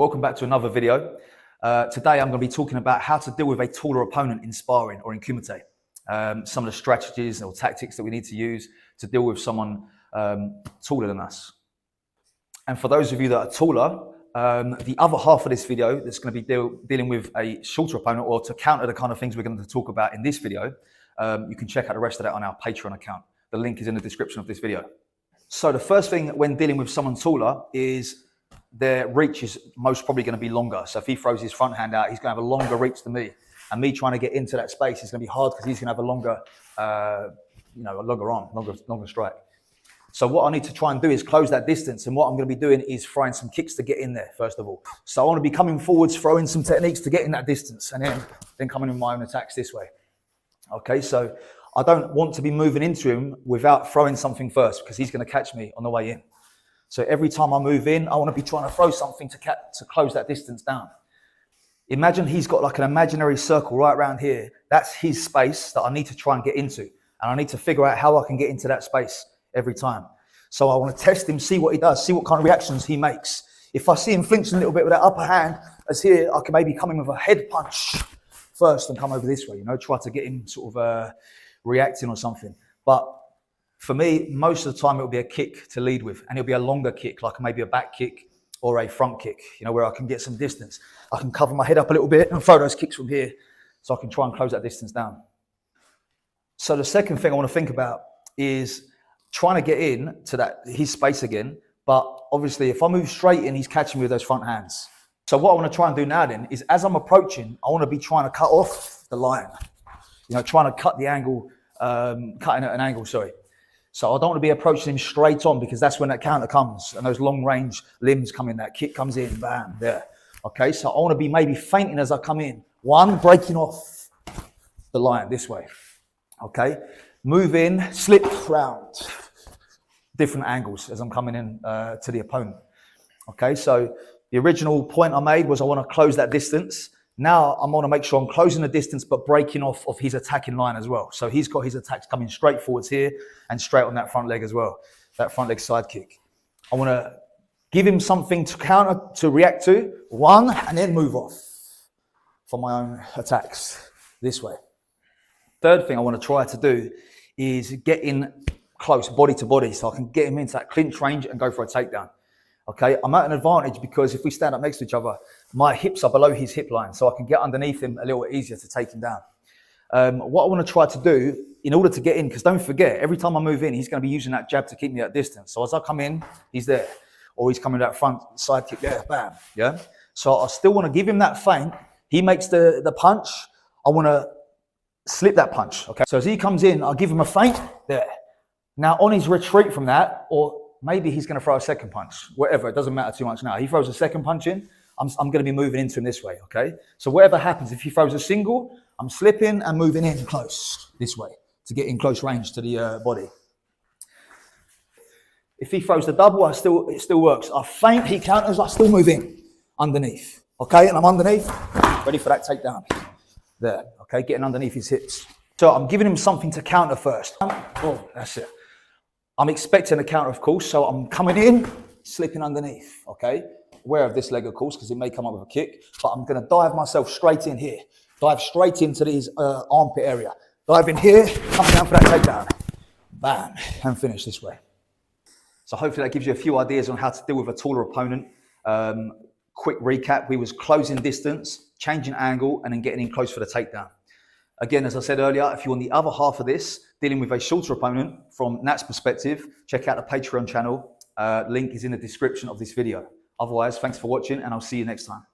Welcome back to another video. Today I'm going to be talking about how to deal with a taller opponent in sparring or in kumite. Some of the strategies or tactics that we need to use to deal with someone taller than us. And for those of you that are taller, the other half of this video that's going to be dealing with a shorter opponent, or to counter the kind of things we're going to talk about in this video, you can check out the rest of that on our Patreon account. The link is in the description of this video. So the first thing when dealing with someone taller is their reach is most probably going to be longer. So if he throws his front hand out, he's going to have a longer reach than me. And me trying to get into that space is going to be hard because he's going to have a longer, a longer arm, longer strike. So what I need to try and do is close that distance. And what I'm going to be doing is throwing some kicks to get in there, first of all. So I want to be coming forwards, throwing some techniques to get in that distance, and then coming in my own attacks this way. Okay, so I don't want to be moving into him without throwing something first, because he's going to catch me on the way in. So every time I move in, I want to be trying to throw something to close that distance down. Imagine he's got like an imaginary circle right around here. That's his space that I need to try and get into. And I need to figure out how I can get into that space every time. So I want to test him, see what he does, see what kind of reactions he makes. If I see him flinch a little bit with that upper hand, as here, I can maybe come in with a head punch first and come over this way, try to get him sort of reacting or something. But for me, most of the time, it'll be a kick to lead with, and it'll be a longer kick, like maybe a back kick or a front kick, where I can get some distance. I can cover my head up a little bit and throw those kicks from here so I can try and close that distance down. So the second thing I want to think about is trying to get in to his space again. But obviously, if I move straight in, he's catching me with those front hands. So what I want to try and do now then is, as I'm approaching, I want to be trying to cut off the line, trying to cut the angle, cutting at an angle, sorry. So I don't want to be approaching him straight on, because that's when that counter comes and those long range limbs come in, that kick comes in, bam, there. Okay, so I want to be maybe feinting as I come in. One, breaking off the line this way. Okay, move in, slip round, different angles as I'm coming in to the opponent. Okay, so the original point I made was I want to close that distance. Now I want to make sure I'm closing the distance, but breaking off of his attacking line as well. So he's got his attacks coming straight forwards here and straight on that front leg as well, that front leg side kick. I want to give him something to counter, to react to, one, and then move off for my own attacks this way. Third thing I want to try to do is get in close, body to body, so I can get him into that clinch range and go for a takedown. Okay, I'm at an advantage because if we stand up next to each other, my hips are below his hip line, so I can get underneath him a little bit easier to take him down. What I want to try to do in order to get in, because don't forget, every time I move in, he's going to be using that jab to keep me at distance. So as I come in, he's there, or he's coming that front side kick there, bam, yeah? So I still want to give him that feint. He makes the punch. I want to slip that punch, okay? So as he comes in, I'll give him a feint there. Now on his retreat from that, or maybe he's going to throw a second punch, whatever, it doesn't matter too much now. He throws a second punch in, I'm going to be moving into him this way, okay? So whatever happens, if he throws a single, I'm slipping and moving in close this way to get in close range to the body. If he throws the double, it still works. I feint, he counters, I still move in underneath, okay? And I'm underneath, ready for that takedown. There, okay, getting underneath his hips. So I'm giving him something to counter first. Oh, that's it. I'm expecting a counter, of course, so I'm coming in, slipping underneath, okay? Aware of this leg, of course, because it may come up with a kick, but I'm going to dive myself straight in here. Dive straight into his armpit area. Dive in here, come down for that takedown. Bam, and finish this way. So hopefully that gives you a few ideas on how to deal with a taller opponent. Quick recap, we was closing distance, changing angle, and then getting in close for the takedown. Again, as I said earlier, if you want the other half of this, dealing with a shorter opponent from Nat's perspective, check out the Patreon channel. Link is in the description of this video. Otherwise, thanks for watching, and I'll see you next time.